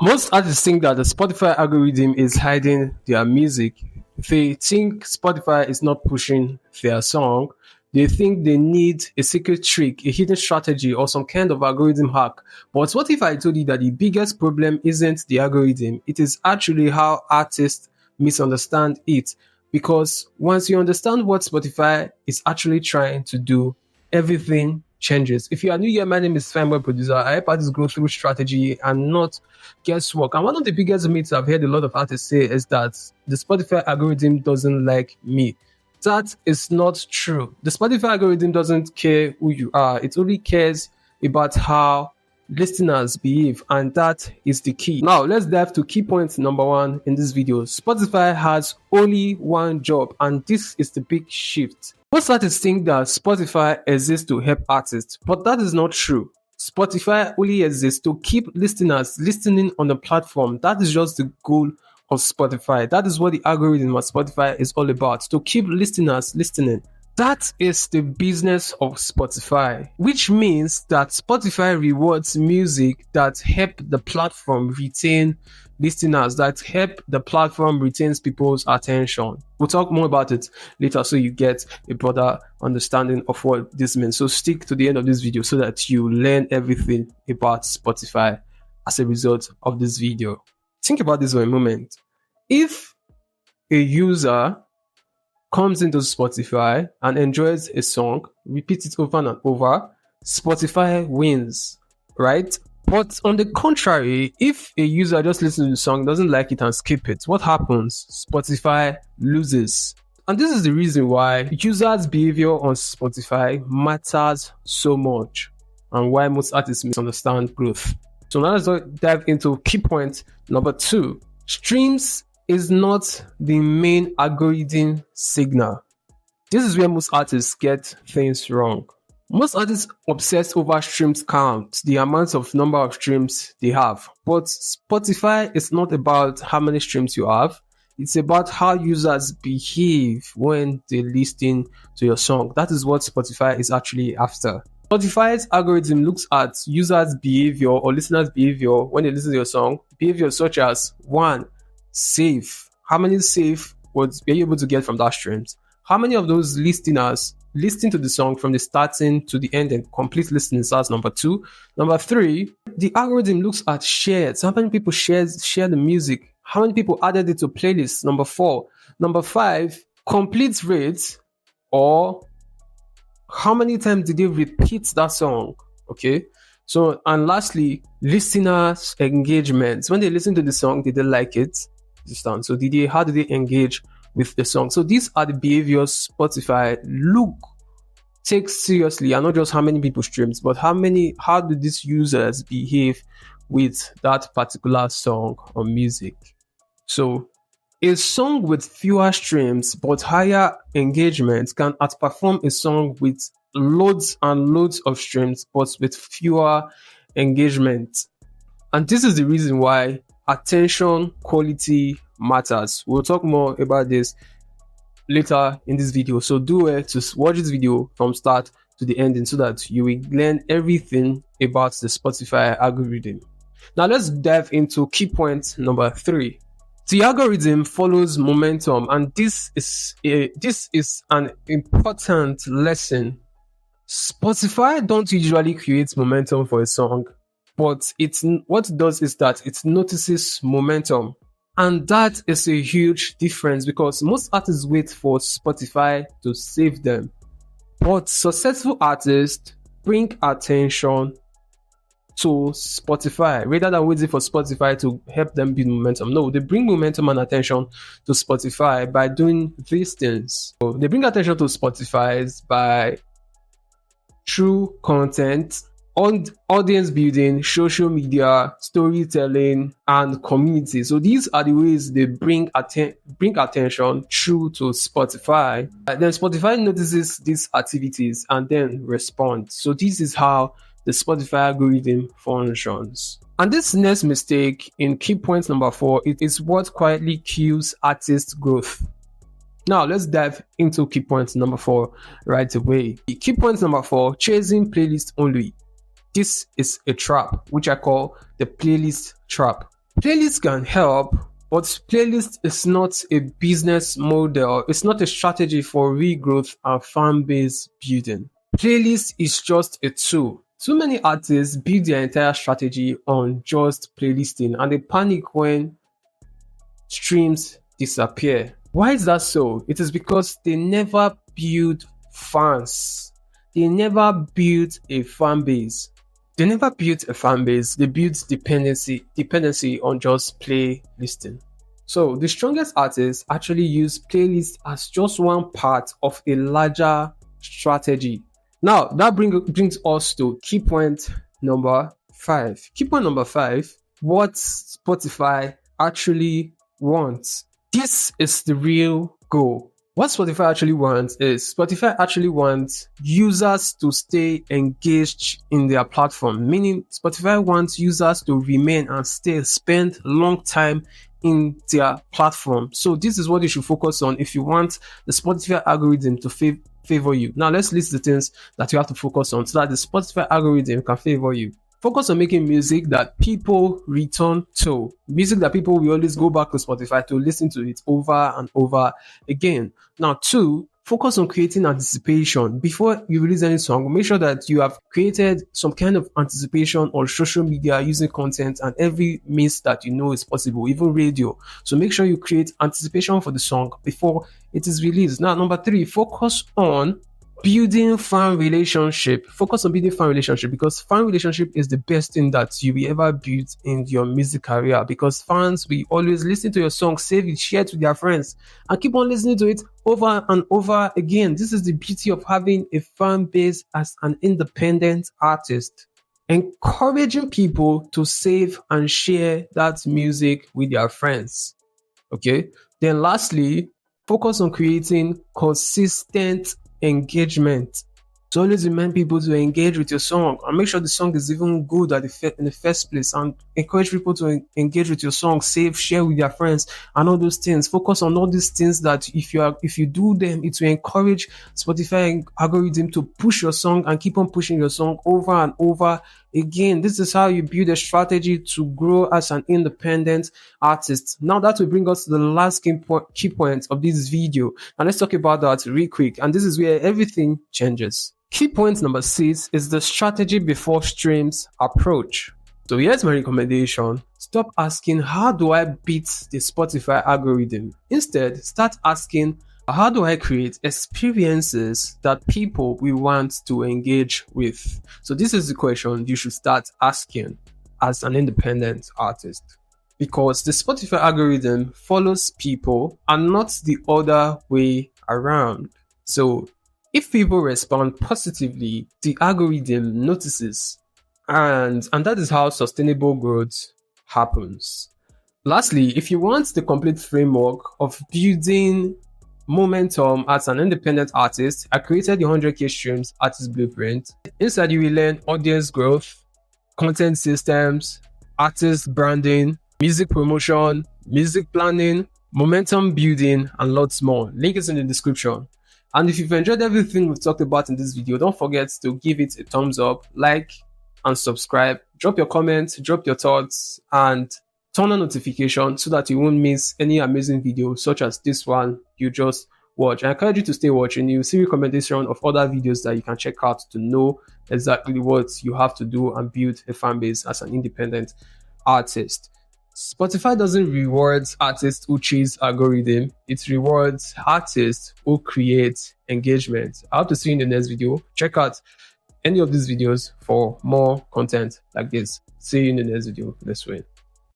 Most artists think that the Spotify algorithm is hiding their music. They think Spotify is not pushing their song. They think they need a secret trick, a hidden strategy, or some kind of algorithm hack. But what if I told you that the biggest problem isn't the algorithm? It is actually how artists misunderstand it. Because once you understand what Spotify is actually trying to do, everything changes. If you are new here, my name is Femboy Producer. I help artists grow through strategy and not guesswork. And one of the biggest myths I've heard a lot of artists say is that the Spotify algorithm doesn't like me. That is not true. The Spotify algorithm doesn't care who you are. It only cares about how listeners behave, and that is the key. Now let's dive to key point number one in this video. Spotify has only one job, and this is the big shift. Most artists think that Spotify exists to help artists, but that is not true. Spotify only exists to keep listeners listening on the platform. That is just the goal of Spotify. That is what the algorithm of Spotify is all about, to keep listeners listening. That is the business of Spotify, which means that Spotify rewards music that help the platform retain listeners, that help the platform retains people's attention. We'll talk more about it later so you get a broader understanding of what this means. So stick to the end of this video so that you learn everything about Spotify as a result of this video. Think about this for a moment. If a user comes into Spotify and enjoys a song, repeats it over and over, Spotify wins, right? But on the contrary, if a user just listens to the song, doesn't like it and skip it, what happens? Spotify loses. And this is the reason why users' behavior on Spotify matters so much and why most artists misunderstand growth. So now let's dive into key point number two. Streams is not the main algorithm signal. This is where most artists get things wrong. Most artists obsess over streams count, the amount of number of streams they have. But Spotify is not about how many streams you have. It's about how users behave when they listen to your song. That is what Spotify is actually after. Spotify's algorithm looks at users' behavior or listeners' behavior when they listen to your song. Behavior such as 1. Save. How many save were you able to get from that streams? How many of those listeners listen to the song from the starting to the end and complete listening? That's number 2. Number 3, the algorithm looks at shares. How many people share the music? How many people added it to playlists? Number 4. Number 5, complete rate, or how many times did they repeat that song? Okay. So, and lastly, listeners' engagements. When they listen to the song, did they like it? So how did they engage with the song? So these are the behaviors Spotify takes seriously, and not just how many people streams, but how do these users behave with that particular song or music. So a song with fewer streams but higher engagement can outperform a song with loads and loads of streams but with fewer engagement. And this is the reason why attention quality matters. We'll talk more about this later in this video. So do it to watch this video from start to the ending so that you will learn everything about the Spotify algorithm. Now let's dive into key point number 3. The algorithm follows momentum, and this is an important lesson. Spotify don't usually create momentum for a song, but what it does is that it notices momentum. And that is a huge difference because most artists wait for Spotify to save them. But successful artists bring attention to Spotify rather than waiting for Spotify to help them build momentum. No, they bring momentum and attention to Spotify by doing these things. So they bring attention to Spotify by through content, on audience building, social media, storytelling, and community. So these are the ways they bring attention through to Spotify. Then Spotify notices these activities and then responds. So this is how the Spotify algorithm functions. And this next mistake in key point number 4, it is what quietly kills artist growth. Now let's dive into key point number 4 right away. Key point number 4, chasing playlist only. This is a trap, which I call the playlist trap. Playlist can help, but playlist is not a business model. It's not a strategy for regrowth and fan base building. Playlist is just a tool. Too many artists build their entire strategy on just playlisting and they panic when streams disappear. Why is that so? It is because they never build fans. They never built a fan base. They never built a fan base. They built dependency on just playlisting. So the strongest artists actually use playlist as just one part of a larger strategy. Now that brings us to key point number 5. Key point number 5: what Spotify actually wants. This is the real goal. What Spotify actually wants is Spotify actually wants users to stay engaged in their platform, meaning Spotify wants users to remain and spend long time in their platform. So this is what you should focus on if you want the Spotify algorithm to favor you. Now let's list the things that you have to focus on so that the Spotify algorithm can favor you. Focus on making music that people return to. Music that people will always go back to Spotify to listen to it over and over again. Now, 2, focus on creating anticipation. Before you release any song, make sure that you have created some kind of anticipation on social media using content and every means that you know is possible, even radio. So make sure you create anticipation for the song before it is released. Now, number 3, focus on building fan relationship. Focus on building fan relationship because fan relationship is the best thing that you will ever build in your music career, because fans will always listen to your song, save it, share it with their friends, and keep on listening to it over and over again. This is the beauty of having a fan base as an independent artist. Encouraging people to save and share that music with their friends. Okay. Then lastly, focus on creating consistent engagement. So always remind people to engage with your song and make sure the song is even good in the first place, and encourage people to engage with your song, save, share with their friends and all those things. Focus on all these things that if you do them, it will encourage Spotify algorithm to push your song and keep on pushing your song over and over again. This is how you build a strategy to grow as an independent artist. Now that will bring us to the last key point of this video, and let's talk about that real quick. And this is where everything changes. Key point number 6 is the strategy before streams approach. So here's my recommendation. Stop asking, how do I beat the Spotify algorithm? Instead, start asking, how do I create experiences that people will want to engage with? So this is the question you should start asking as an independent artist, because the Spotify algorithm follows people and not the other way around. So if people respond positively, the algorithm notices, and that is how sustainable growth happens. Lastly, if you want the complete framework of building momentum as an independent artist, I created the 100k streams artist blueprint. Inside you will learn audience growth, content systems, artist branding, music promotion, music planning, momentum building, and lots more. Link is in the description. And if you've enjoyed everything we've talked about in this video, don't forget to give it a thumbs up, like, and subscribe. Drop your comments, drop your thoughts, and turn on notifications so that you won't miss any amazing videos such as this one you just watched. I encourage you to stay watching. You'll see recommendation of other videos that you can check out to know exactly what you have to do and build a fan base as an independent artist. Spotify doesn't reward artists who chase algorithm. It rewards artists who create engagement. I hope to see you in the next video. Check out any of these videos for more content like this. See you in the next video. Let's win.